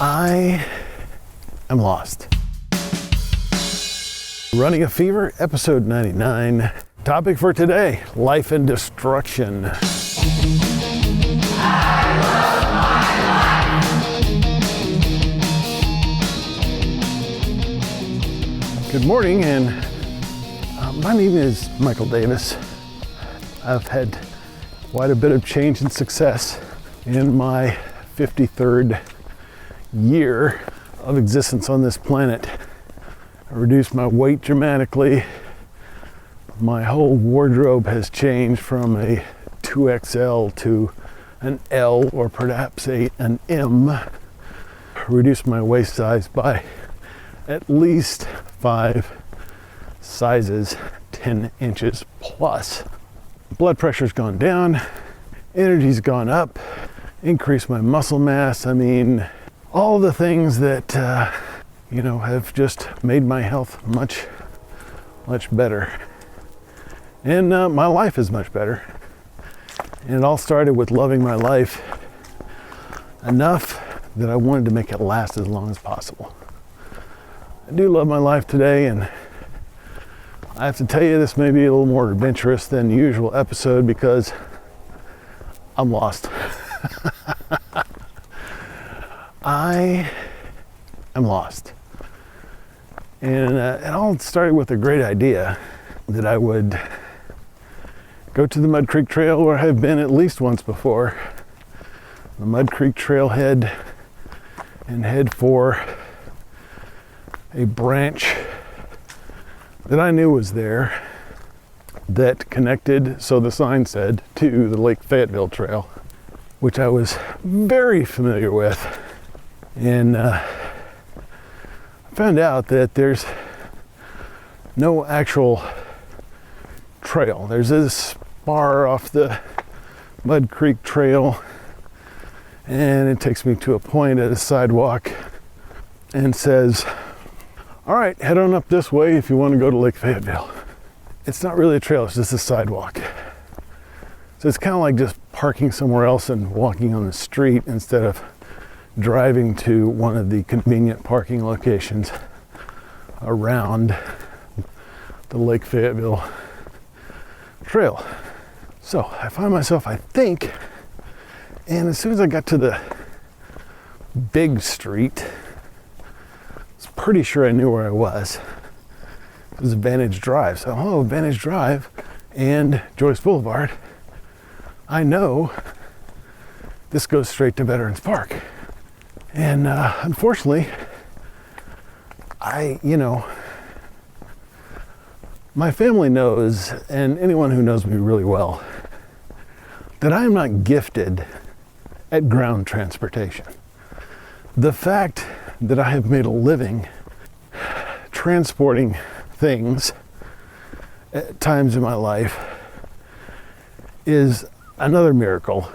I am lost. Running a Fever, episode 99. Topic for today, life and destruction. Good morning, and my name is Michael Davis. I've had quite a bit of change and success in my 53rd year of existence on this planet. I reduced my weight dramatically. My whole wardrobe has changed from a 2XL to an L or perhaps an M. Reduced my waist size by at least 5 sizes, 10 inches plus. Blood pressure's gone down, energy's gone up, increased my muscle mass. I mean, all the things that, have just made my health much, much better. And my life is much better. And it all started with loving my life enough that I wanted to make it last as long as possible. I do love my life today, and I have to tell you, this may be a little more adventurous than the usual episode because I'm lost. I am lost. And it all started with a great idea that I would go to the Mud Creek Trail, where I've been at least once before, the Mud Creek Trailhead, and head for a branch that I knew was there that connected, so the sign said, to the Lake Fayetteville Trail, which I was very familiar with. And I found out that there's no actual trail. There's this bar off the Mud Creek Trail, and it takes me to a point at a sidewalk and says, all right, head on up this way if you want to go to Lake Fayetteville. It's not really a trail, it's just a sidewalk. So it's kind of like just parking somewhere else and walking on the street instead of driving to one of the convenient parking locations around the Lake Fayetteville Trail. So I find myself, I think, and as soon as I got to the big street, I was pretty sure I knew where I was. It was Vantage Drive. So, Vantage Drive and Joyce Boulevard. I know this goes straight to Veterans Park. And unfortunately, my family knows, and anyone who knows me really well, that I am not gifted at ground transportation. The fact that I have made a living transporting things at times in my life is another miracle.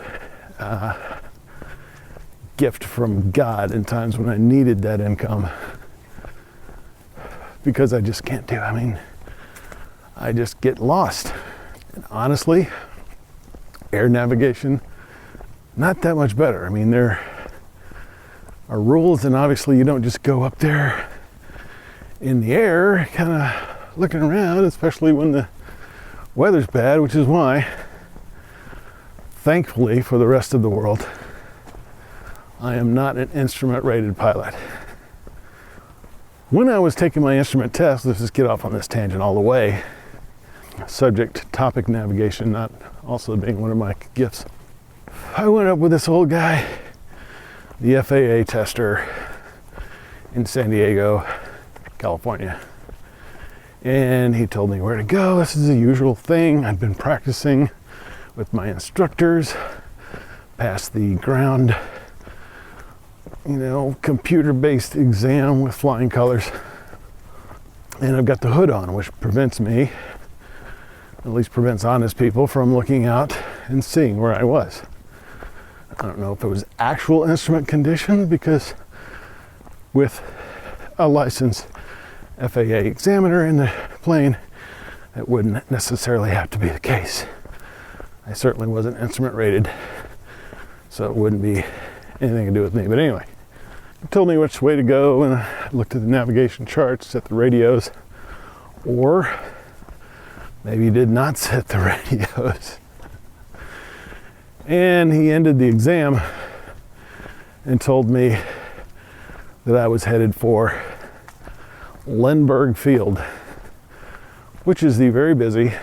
Gift from God in times when I needed that income, because I just can't do. I mean, I just get lost. And honestly, air navigation, not that much better. I mean, there are rules, and obviously you don't just go up there in the air kind of looking around, especially when the weather's bad, which is why, thankfully for the rest of the world, I am not an instrument-rated pilot. When I was taking my instrument test, let's just get off on this tangent all the way, subject topic navigation not also being one of my gifts, I went up with this old guy, the FAA tester in San Diego, California. And he told me where to go. This is the usual thing. I'd been practicing with my instructors, passed the ground computer-based exam with flying colors. And I've got the hood on, which prevents me, at least prevents honest people, from looking out and seeing where I was. I don't know if it was actual instrument condition, because with a licensed FAA examiner in the plane, that wouldn't necessarily have to be the case. I certainly wasn't instrument rated, so it wouldn't be anything to do with me. But anyway, told me which way to go, and I looked at the navigation charts, set the radios, or maybe he did not set the radios. And he ended the exam and told me that I was headed for Lindbergh Field, which is the very busy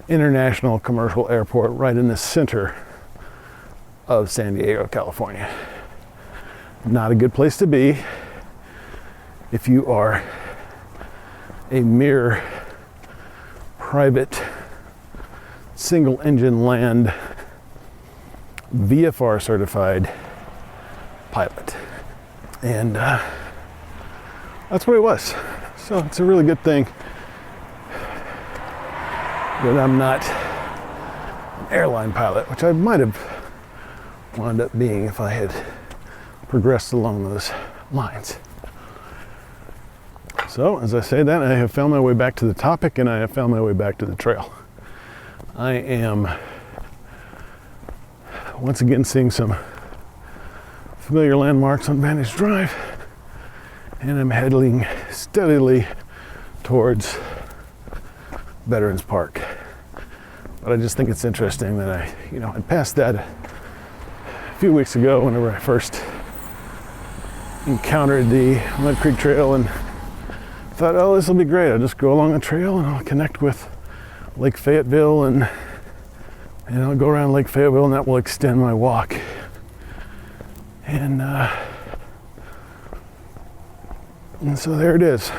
international commercial airport right in the center of San Diego, California. Not a good place to be if you are a mere private single engine land VFR certified pilot. And that's what it was. So it's a really good thing that I'm not an airline pilot, which I might have wound up being if I had progressed along those lines. So as I say that, I have found my way back to the topic, and I have found my way back to the trail. I am once again seeing some familiar landmarks on Vantage Drive, and I'm heading steadily towards Veterans Park. But I just think it's interesting that I passed that a few weeks ago whenever I first encountered the Mud Creek Trail, and thought, oh, this will be great. I'll just go along the trail and I'll connect with Lake Fayetteville, and I'll go around Lake Fayetteville, and that will extend my walk. And so there it is.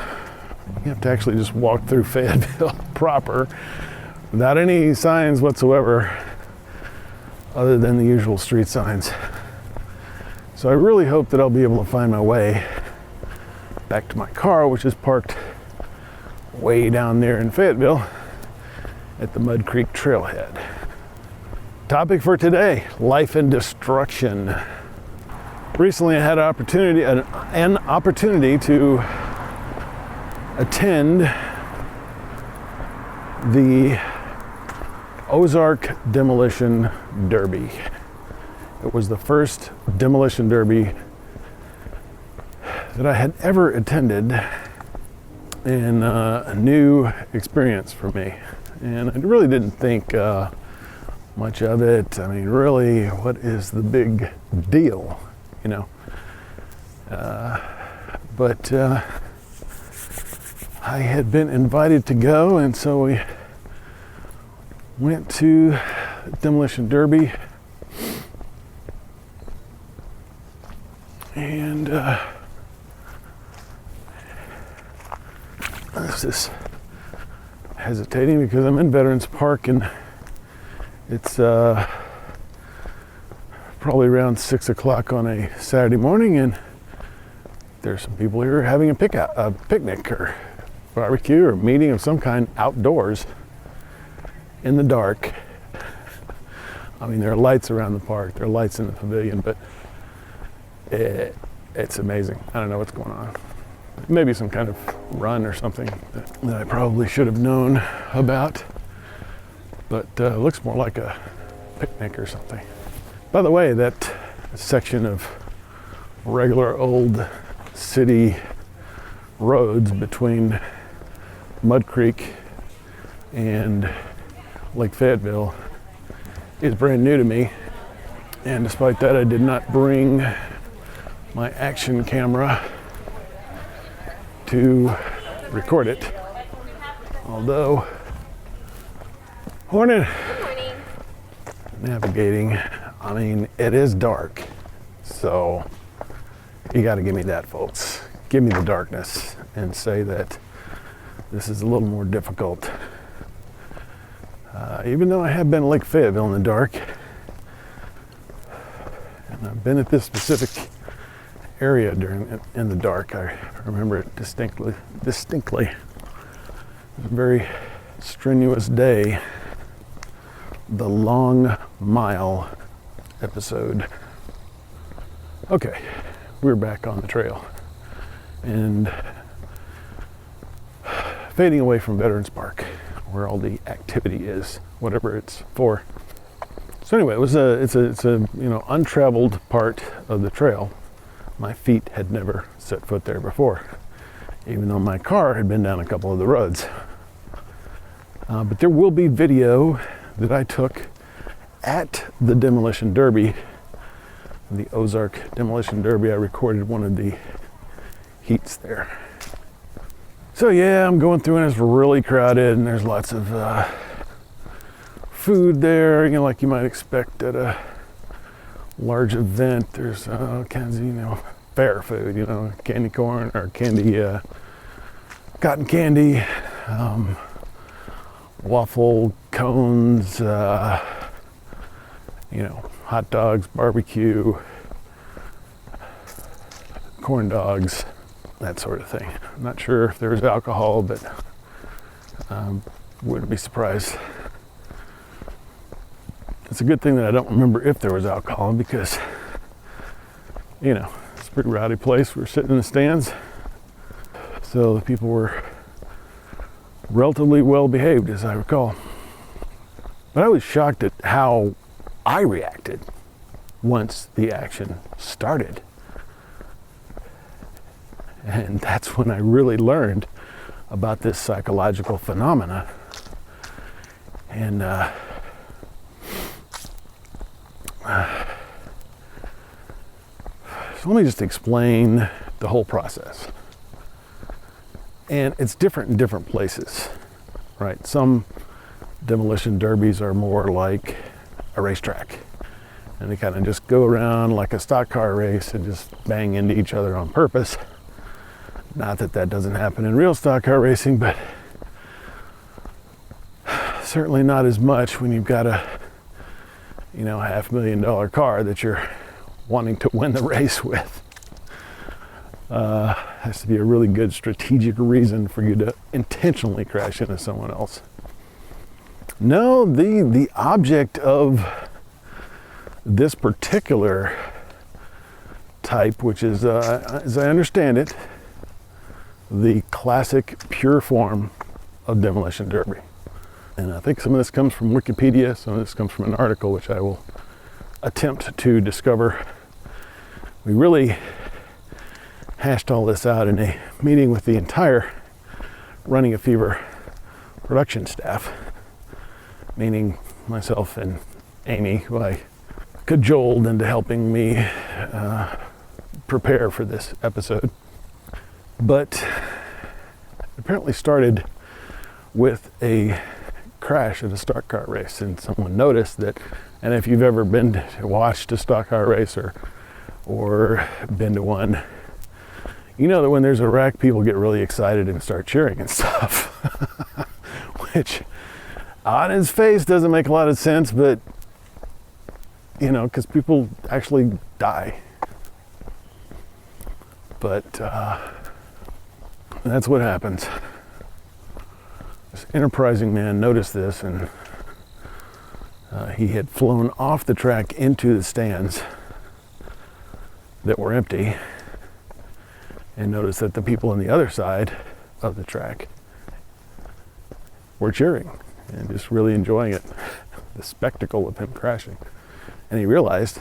You have to actually just walk through Fayetteville proper without any signs whatsoever other than the usual street signs. So I really hope that I'll be able to find my way back to my car, which is parked way down there in Fayetteville at the Mud Creek Trailhead. Topic for today: life and destruction. Recently I had an opportunity to attend the Ozark Demolition Derby. It was the first demolition derby that I had ever attended, and a new experience for me. And I really didn't think much of it. I mean, really, what is the big deal, But I had been invited to go, and so we went to Demolition Derby. And I was just hesitating because I'm in Veterans Park, and it's probably around 6 o'clock on a Saturday morning, and there's some people here having a picnic or barbecue or meeting of some kind outdoors in the dark. I mean, there are lights around the park, there are lights in the pavilion, but it's amazing. I don't know what's going on. Maybe some kind of run or something that I probably should have known about, but it looks more like a picnic or something. By the way, that section of regular old city roads between Mud Creek and Lake Fayetteville is brand new to me, and despite that, I did not bring my action camera to record it. Although, morning. Navigating, I mean, it is dark, so you got to give me that, folks. Give me the darkness and say that this is a little more difficult. Even though I have been at Lake Fayetteville in the dark, and I've been at this specific area in the dark, I remember it distinctly. It was a very strenuous day. The Long Mile episode. Okay, we're back on the trail and fading away from Veterans Park, where all the activity is, whatever it's for. So anyway, it's a untraveled part of the trail, My feet had never set foot there before, even though my car had been down a couple of the roads. But there will be video that I took at the Demolition Derby, the Ozark Demolition Derby. I recorded one of the heats there. So yeah, I'm going through and it's really crowded and there's lots of food there, you know, like you might expect at a large event. There's all kinds of, you know, fair food, you know, candy corn or candy, cotton candy, waffle cones, you know, hot dogs, barbecue, corn dogs, that sort of thing. I'm not sure if there's alcohol, but wouldn't be surprised. It's a good thing that I don't remember if there was alcohol because, you know, it's a pretty rowdy place. We were sitting in the stands, so the people were relatively well behaved, as I recall. But I was shocked at how I reacted once the action started. And that's when I really learned about this psychological phenomena. And so let me just explain the whole process. And it's different in different places, right? Some demolition derbies are more like a racetrack. And they kind of just go around like a stock car race and just bang into each other on purpose. Not that that doesn't happen in real stock car racing, but certainly not as much when you've got a, you know, $500,000 car that you're wanting to win the race with. Has to be a really good strategic reason for you to intentionally crash into someone else. No, the object of this particular type, which is, as I understand it, the classic pure form of demolition derby. And I think some of this comes from Wikipedia, some of this comes from an article which I will attempt to discover. We really hashed all this out in a meeting with the entire Running a Fever production staff, meaning myself and Amy, who I cajoled into helping me prepare for this episode. But it apparently started with a crash at a stock car race, and someone noticed that. And if you've ever been to watched a stock car race or been to one, you know that when there's a wreck, people get really excited and start cheering and stuff, which on its face doesn't make a lot of sense, but you know, because people actually die. But that's what happens. This enterprising man noticed this, and he had flown off the track into the stands that were empty, and noticed that the people on the other side of the track were cheering and just really enjoying it, the spectacle of him crashing. And he realized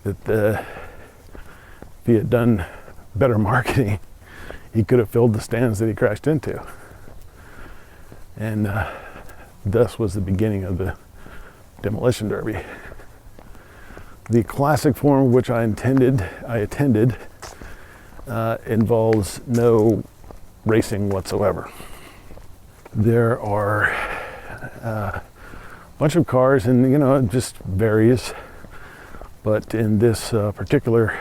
that if he had done better marketing, he could have filled the stands that he crashed into. And thus was the beginning of the demolition derby. The classic form which I attended involves no racing whatsoever. There are a bunch of cars, and you know, it just varies. But in this particular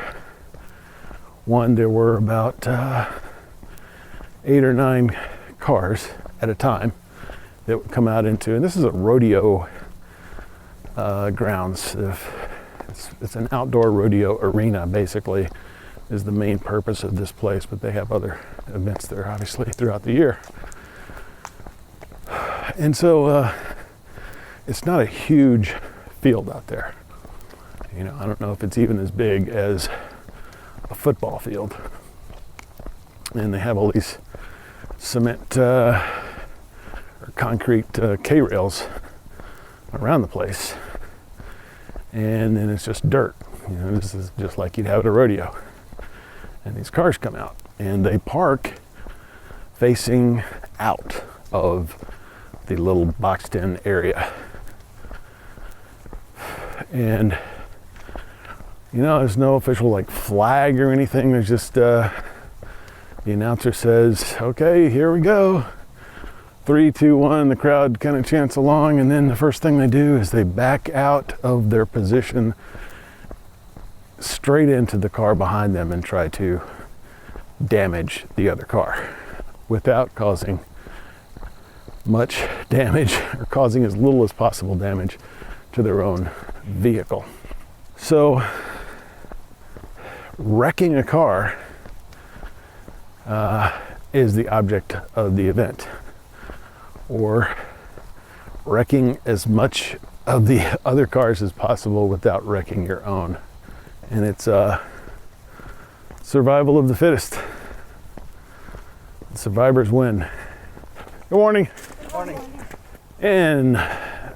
one, there were about 8 or 9 cars at a time that would come out into, and this is a rodeo grounds. It's an outdoor rodeo arena, basically, is the main purpose of this place, but they have other events there, obviously, throughout the year. And so it's not a huge field out there. You know, I don't know if it's even as big as a football field. And they have all these cement or concrete K-rails around the place. And then it's just dirt. You know, this is just like you'd have at a rodeo. And these cars come out and they park facing out of the little boxed in area. And you know, there's no official like flag or anything. There's just the announcer says, okay, here we go. 3, 2, 1, the crowd kind of chants along, and then the first thing they do is they back out of their position straight into the car behind them and try to damage the other car without causing much damage or causing as little as possible damage to their own vehicle. So wrecking a car is the object of the event, or wrecking as much of the other cars as possible without wrecking your own. And it's survival of the fittest. The survivors win. Good morning. Good morning. And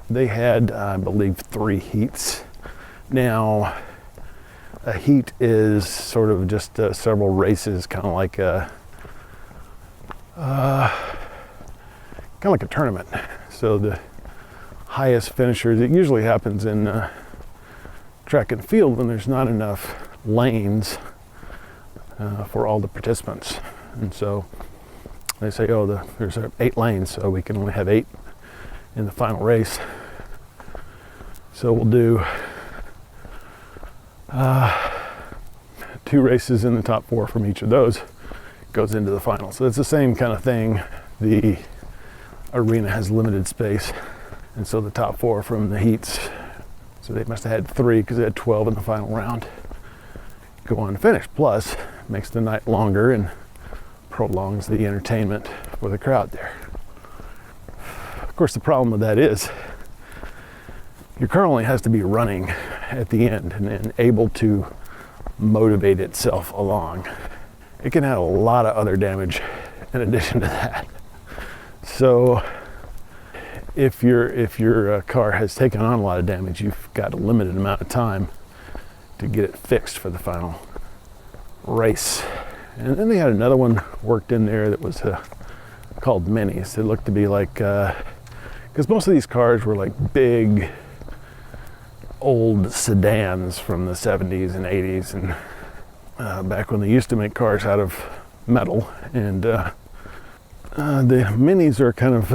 they had, I believe, 3 heats. Now, a heat is sort of just several races, kind of like a tournament. So the highest finishers, it usually happens in track and field when there's not enough lanes for all the participants. And so they say, oh, there's 8 lanes, so we can only have 8 in the final race. So we'll do 2 races in the top 4 from each of those goes into the final. So it's the same kind of thing. The arena has limited space, and so the top 4 from the heats, so they must have had 3 because they had 12 in the final round, go on to finish. Plus, makes the night longer and prolongs the entertainment for the crowd there. Of course, the problem with that is your car only has to be running at the end and able to motivate itself along. It can have a lot of other damage in addition to that. So if your car has taken on a lot of damage, you've got a limited amount of time to get it fixed for the final race. And then they had another one worked in there that was called minis. It looked to be like, because most of these cars were like big old sedans from the 70s and 80s, and back when they used to make cars out of metal. And the minis are kind of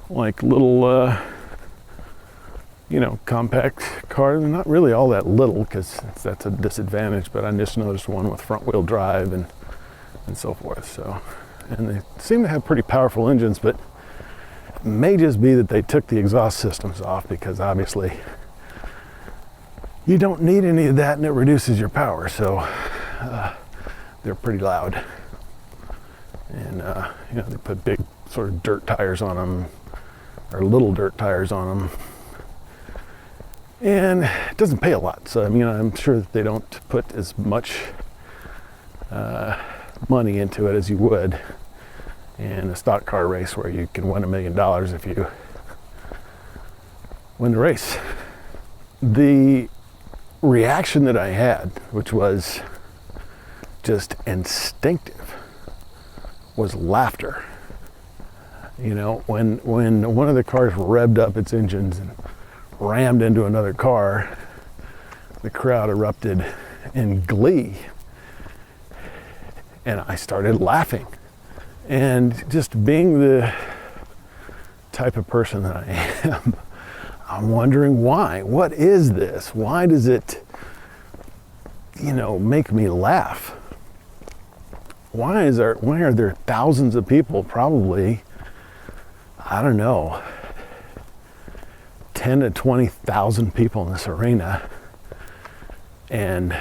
like little compact cars. They're not really all that little because that's a disadvantage, but I just noticed one with front wheel drive and so forth. So, and they seem to have pretty powerful engines, but it may just be that they took the exhaust systems off, because obviously you don't need any of that and it reduces your power. So they're pretty loud. And they put big sort of dirt tires on them, or little dirt tires on them. And it doesn't pay a lot. So, I mean, I'm sure that they don't put as much money into it as you would in a stock car race where you can win $1 million if you win the race. The reaction that I had, which was just instinctive, was laughter. You know, when one of the cars revved up its engines and rammed into another car, the crowd erupted in glee. And I started laughing. And just being the type of person that I am, I'm wondering why. What is this? Why does it, make me laugh? Why are there thousands of people, probably, I don't know, 10 to 20,000 people in this arena, and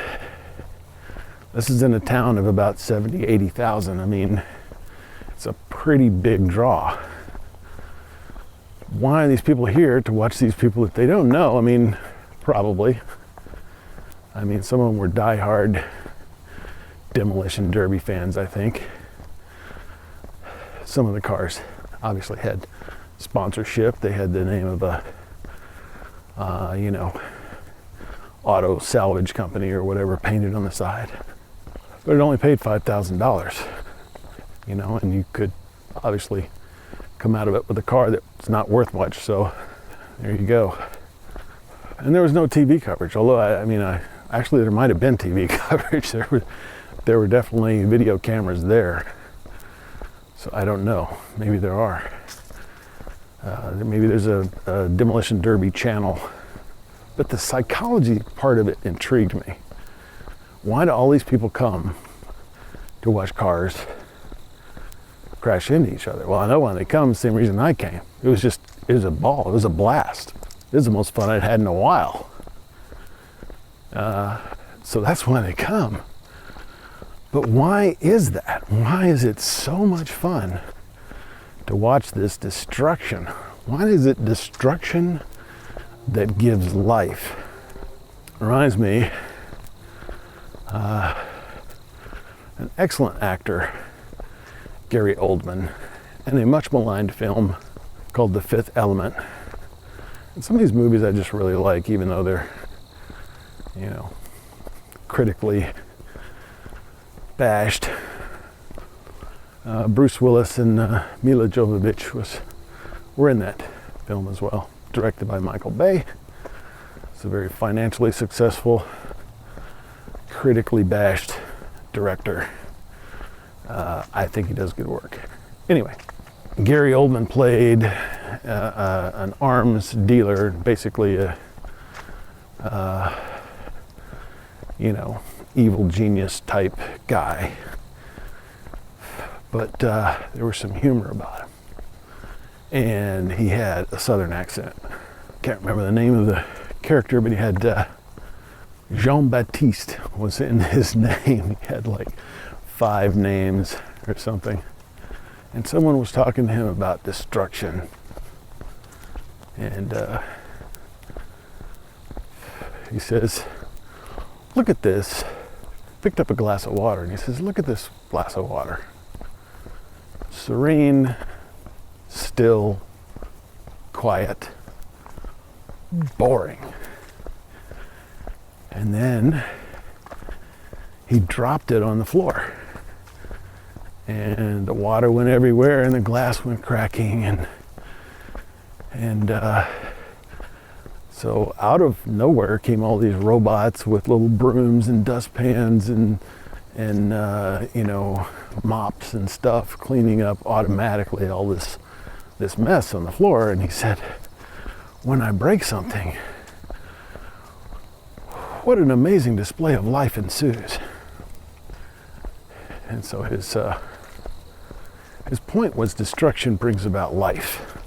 this is in a town of about 70, 80,000. I mean, it's a pretty big draw. Why are these people here to watch these people that they don't know? I mean, probably. I mean, some of them were diehard demolition derby fans, I think. Some of the cars obviously had sponsorship. They had the name of a auto salvage company or whatever painted on the side. But it only paid $5,000, you know, and you could obviously come out of it with a car that's not worth much. So there you go. And there was no TV coverage, although actually there might have been TV coverage. There were definitely video cameras there. So I don't know. Maybe there are. Maybe there's a demolition derby channel. But the psychology part of it intrigued me. Why do all these people come to watch cars crash into each other? Well, I know when they come, the same reason I came. It was a ball. It was a blast. This is the most fun I'd had in a while. So that's why they come. But why is that? Why is it so much fun to watch this destruction? Why is it destruction that gives life? Reminds me, an excellent actor, Gary Oldman, in a much maligned film called The Fifth Element. And some of these movies I just really like, even though they're, you know, critically bashed. Bruce Willis and Mila Jovovich were in that film as well, directed by Michael Bay. It's a very financially successful, critically bashed director. I think he does good work. Anyway, Gary Oldman played an arms dealer, basically evil genius type guy. But there was some humor about him. And he had a southern accent. Can't remember the name of the character, but he had Jean-Baptiste was in his name. He had like 5 names or something. And someone was talking to him about destruction. And he says, look at this. Picked up a glass of water and he says, look at this glass of water. Serene, still, quiet, boring. And then he dropped it on the floor. And the water went everywhere and the glass went cracking and so out of nowhere came all these robots with little brooms and dustpans and mops and stuff, cleaning up automatically all this mess on the floor. And he said, when I break something, what an amazing display of life ensues. And so his point was destruction brings about life.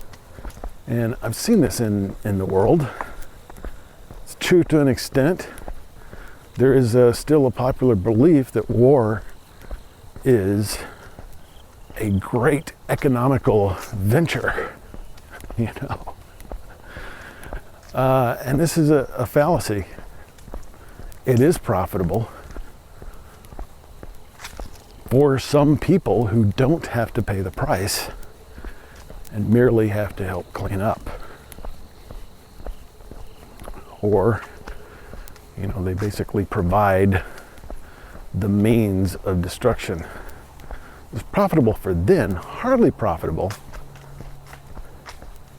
And I've seen this in the world. It's true to an extent. There is still a popular belief that war is a great economical venture, and this is a fallacy. It is profitable for some people who don't have to pay the price and merely have to help clean up. Or, they basically provide the means of destruction. It's profitable for them, hardly profitable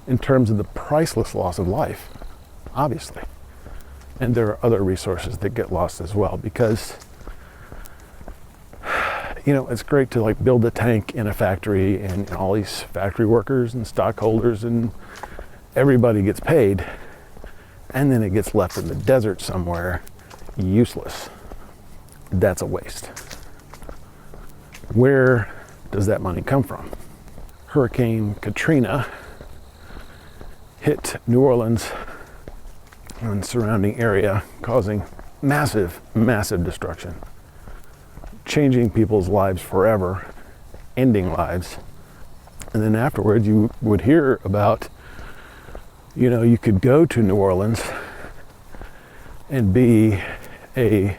in terms of the priceless loss of life, obviously. And there are other resources that get lost as well, because it's great to build a tank in a factory and all these factory workers and stockholders and everybody gets paid, and then it gets left in the desert somewhere, useless. That's a waste. Where does that money come from? Hurricane Katrina hit New Orleans and surrounding area, causing massive, massive destruction, changing people's lives forever, ending lives. And then afterwards you would hear about, you could go to New Orleans and be a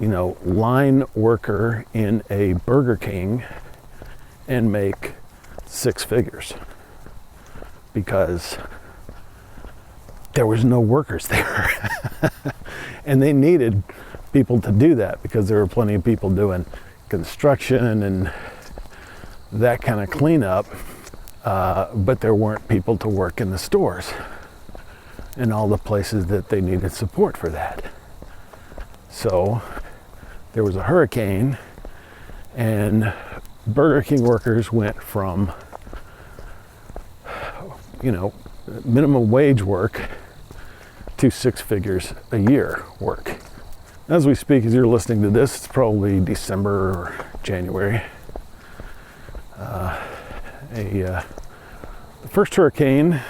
line worker in a Burger King and make 6 figures, because there was no workers there. And they needed people to do that because there were plenty of people doing construction and that kind of cleanup, but there weren't people to work in the stores and all the places that they needed support for that. So there was a hurricane, and Burger King workers went from, minimum wage work to 6 figures a year work. As we speak, as you're listening to this, it's probably December or January. The first hurricane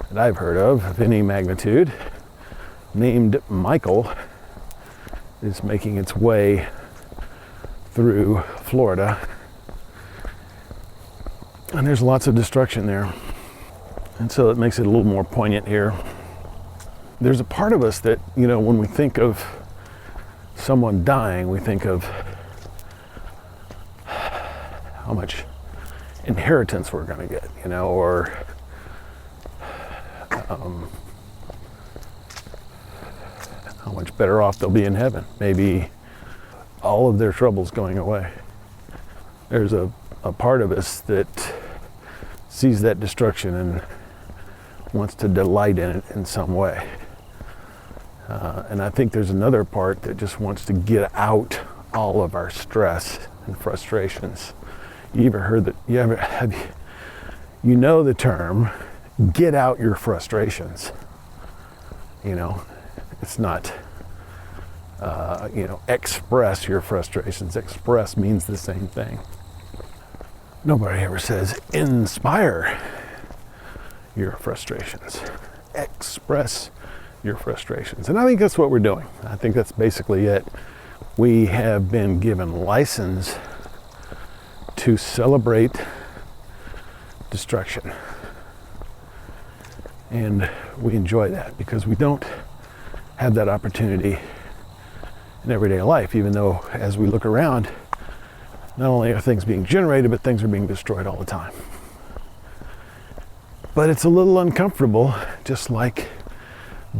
that I've heard of any magnitude, named Michael, is making its way through Florida. And there's lots of destruction there. And so it makes it a little more poignant here. There's a part of us that, when we think of someone dying, we think of how much inheritance we're going to get, or how much better off they'll be in heaven. Maybe all of their troubles going away. There's a part of us that sees that destruction and wants to delight in it in some way. And I think there's another part that just wants to get out all of our stress and frustrations. You ever heard that? You know the term, get out your frustrations. It's not, express your frustrations. Express means the same thing. Nobody ever says inspire your frustrations. Express your frustrations. And I think that's what we're doing. I think that's basically it. We have been given license to celebrate destruction. And we enjoy that because we don't have that opportunity in everyday life, even though as we look around, not only are things being generated, but things are being destroyed all the time. But it's a little uncomfortable, just like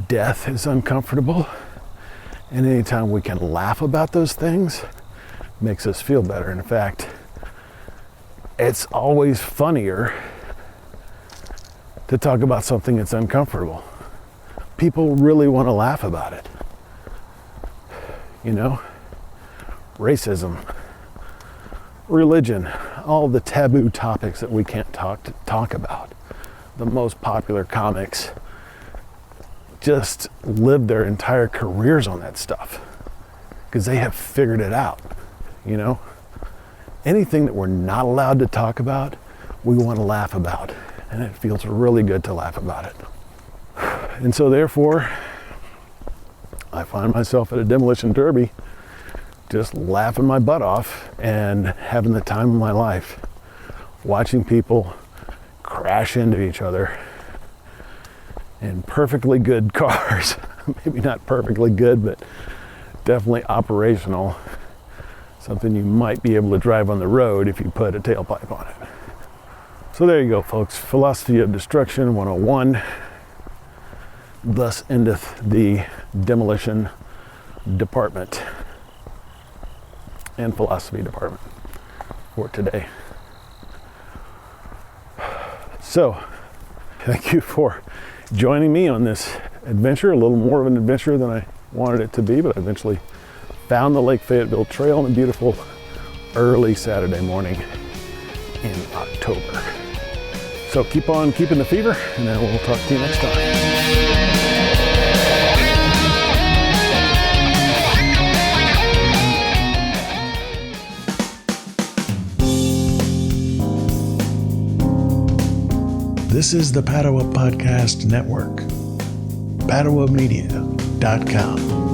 death is uncomfortable. And anytime we can laugh about those things, makes us feel better. In fact, it's always funnier to talk about something that's uncomfortable. People really want to laugh about it. Racism, religion, all the taboo topics that we can't talk about. The most popular comics just live their entire careers on that stuff because they have figured it out. Anything that we're not allowed to talk about, we want to laugh about, and it feels really good to laugh about it. And so therefore, I find myself at a demolition derby just laughing my butt off and having the time of my life, watching people crash into each other in perfectly good cars. Maybe not perfectly good, but definitely operational. Something you might be able to drive on the road if you put a tailpipe on it. So there you go, folks. Philosophy of Destruction 101. Thus endeth the demolition department and philosophy department for today. So, thank you for joining me on this adventure. A little more of an adventure than I wanted it to be, but I eventually found the Lake Fayetteville Trail on a beautiful early Saturday morning in October. So keep on keeping the fever, and then we'll talk to you next time. This is the Padua Podcast Network. PaduaMedia.com.